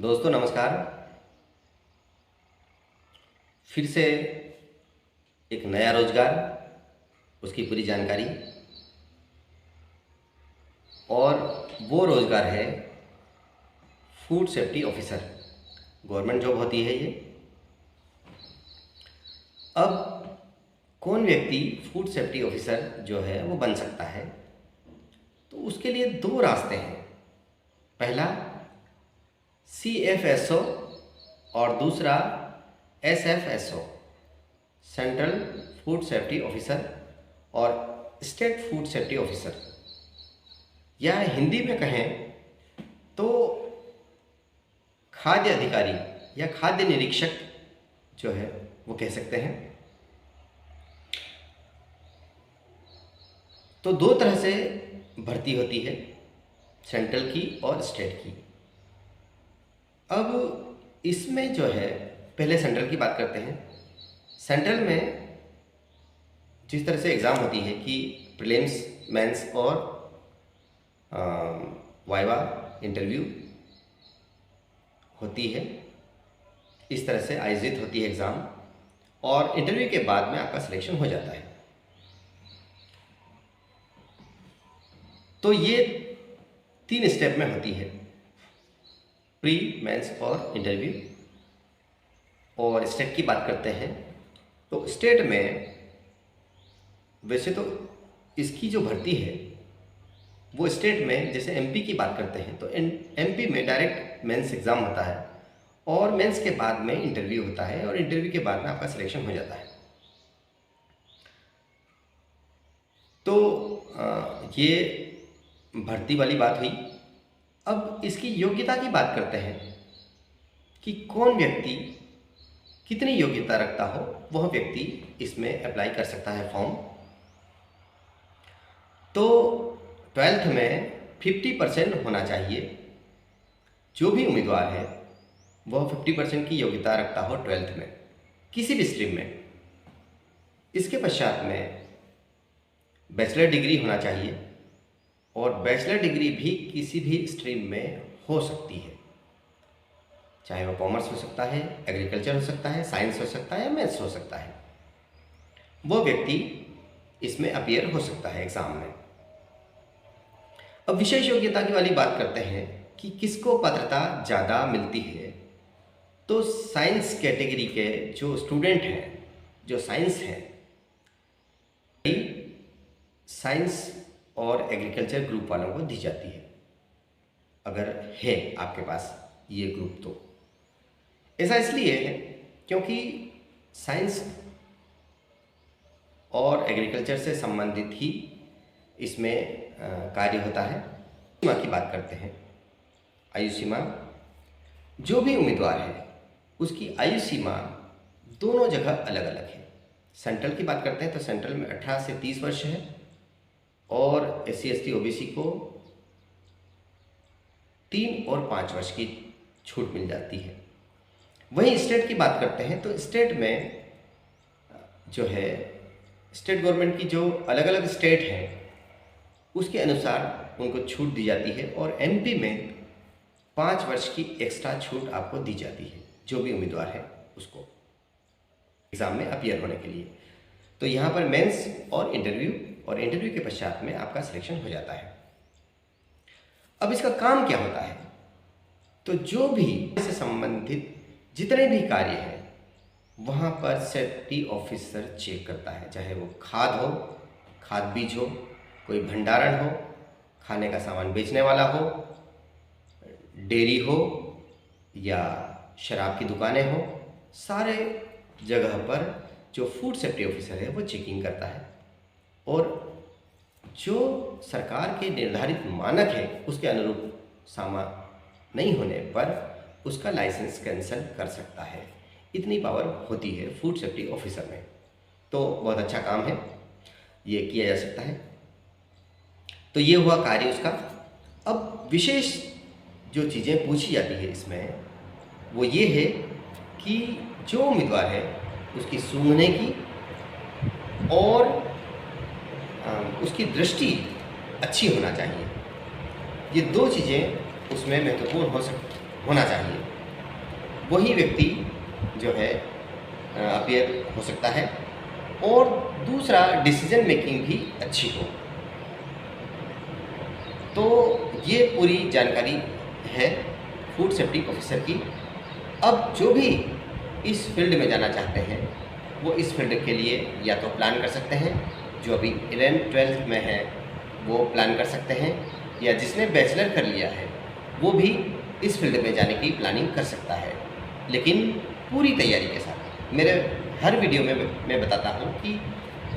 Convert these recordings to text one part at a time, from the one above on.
दोस्तों नमस्कार। फिर से एक नया रोजगार, उसकी पूरी जानकारी, और वो रोजगार है food safety officer. Government job होती है ये। अब कौन व्यक्ति फूड सेफ्टी ऑफिसर जो है वो बन सकता है? तो उसके लिए दो रास्ते हैं। पहला CFSO और दूसरा SFSO, central food safety officer और स्टेट फूड सेफ्टी ऑफिसर, या हिंदी में कहें तो खाद्य अधिकारी या खाद्य निरीक्षक जो है वो कह सकते हैं। तो दो तरह से भर्ती होती है, सेंट्रल की और स्टेट की। अब इसमें जो है, पहले सेंट्रल की बात करते हैं। सेंट्रल में जिस तरह से एग्ज़ाम होती है कि प्रीलिम्स, मेंस और वाइवा इंटरव्यू होती है, इस तरह से आयोजित होती है एग्ज़ाम, और इंटरव्यू के बाद में आपका सिलेक्शन हो जाता है। तो ये 3 स्टेप में होती है, प्री, मेंस और इंटरव्यू। और स्टेट की बात करते हैं तो स्टेट में वैसे तो इसकी जो भर्ती है वो स्टेट में, जैसे MP की बात करते हैं तो MP में डायरेक्ट मेंस एग्ज़ाम होता है और मेंस के बाद में इंटरव्यू होता है और इंटरव्यू के बाद में आपका सिलेक्शन हो जाता है। तो ये भर्ती वाली बात हुई। अब इसकी योग्यता की बात करते हैं कि कौन व्यक्ति कितनी योग्यता रखता हो, वह व्यक्ति इसमें अप्लाई कर सकता है फॉर्म। तो 12th में 50% होना चाहिए। जो भी उम्मीदवार है वह 50% की योग्यता रखता हो 12th में, किसी भी स्ट्रीम में। इसके पश्चात में बैचलर डिग्री होना चाहिए, और बैचलर डिग्री भी किसी भी स्ट्रीम में हो सकती है, चाहे वो कॉमर्स हो सकता है, एग्रीकल्चर हो सकता है, साइंस हो सकता है या मैथ्स हो सकता है। वो व्यक्ति इसमें अपीयर हो सकता है एग्ज़ाम में। अब विशेष योग्यता की वाली बात करते हैं कि किसको पात्रता ज़्यादा मिलती है। तो साइंस कैटेगरी के जो स्टूडेंट हैं, जो साइंस हैं, साइंस और एग्रीकल्चर ग्रुप वालों को दी जाती है, अगर है आपके पास ये ग्रुप। तो ऐसा इसलिए है क्योंकि साइंस और एग्रीकल्चर से संबंधित ही इसमें कार्य होता है। सीमा की बात करते हैं, आयु सीमा। जो भी उम्मीदवार है उसकी आयु सीमा दोनों जगह अलग अलग है। सेंट्रल की बात करते हैं तो सेंट्रल में 18 से 30 वर्ष है, और SC ST OBC को 3 और 5 वर्ष की छूट मिल जाती है। वहीं स्टेट की बात करते हैं तो स्टेट में जो है, स्टेट गवर्नमेंट की जो अलग अलग स्टेट हैं उसके अनुसार उनको छूट दी जाती है, और MP में 5 वर्ष की एक्स्ट्रा छूट आपको दी जाती है, जो भी उम्मीदवार है उसको एग्ज़ाम में अपीयर होने के लिए। तो यहाँ पर मेंस और इंटरव्यू के पश्चात में आपका सिलेक्शन हो जाता है। अब इसका काम क्या होता है? तो जो भी इससे संबंधित जितने भी कार्य हैं वहाँ पर सेफ्टी ऑफिसर चेक करता है, चाहे वो खाद हो, खाद बीज हो, कोई भंडारण हो, खाने का सामान बेचने वाला हो, डेयरी हो या शराब की दुकानें हो, सारे जगह पर जो फूड सेफ्टी ऑफिसर है वो चेकिंग करता है, और जो सरकार के निर्धारित मानक है उसके अनुरूप सामान नहीं होने पर उसका लाइसेंस कैंसिल कर सकता है। इतनी पावर होती है फूड सेफ्टी ऑफिसर में। तो बहुत अच्छा काम है, ये किया जा सकता है। तो ये हुआ कार्य उसका। अब विशेष जो चीज़ें पूछी जाती है इसमें वो ये है कि जो उम्मीदवार है उसकी सूंघने की और उसकी दृष्टि अच्छी होना चाहिए। ये 2 चीज़ें उसमें महत्वपूर्ण होना चाहिए, वही व्यक्ति जो है अपीयर हो सकता है। और दूसरा, डिसीजन मेकिंग भी अच्छी हो। तो ये पूरी जानकारी है फूड सेफ्टी ऑफिसर की। अब जो भी इस फील्ड में जाना चाहते हैं वो इस फील्ड के लिए या तो प्लान कर सकते हैं, जो अभी 11th-12th में है वो प्लान कर सकते हैं, या जिसने बैचलर कर लिया है वो भी इस फील्ड में जाने की प्लानिंग कर सकता है, लेकिन पूरी तैयारी के साथ। मेरे हर वीडियो में मैं बताता हूँ कि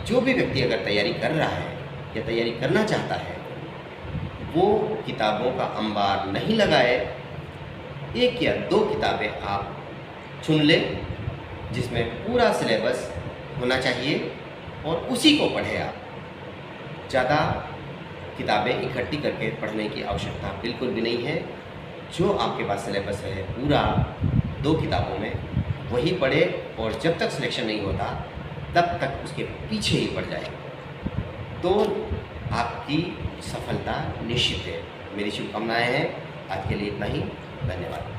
जो भी व्यक्ति अगर तैयारी कर रहा है या तैयारी करना चाहता है वो किताबों का अंबार नहीं लगाए, 1 या 2 किताबें आप चुन लें जिसमें पूरा सिलेबस होना चाहिए और उसी को पढ़ें आप। ज़्यादा किताबें इकट्ठी करके पढ़ने की आवश्यकता बिल्कुल भी नहीं है। जो आपके पास सिलेबस है पूरा 2 किताबों में वही पढ़े, और जब तक सिलेक्शन नहीं होता तब तक उसके पीछे ही पड़ जाए, तो आपकी सफलता निश्चित है। मेरी शुभकामनाएं हैं। आज के लिए इतना ही। धन्यवाद।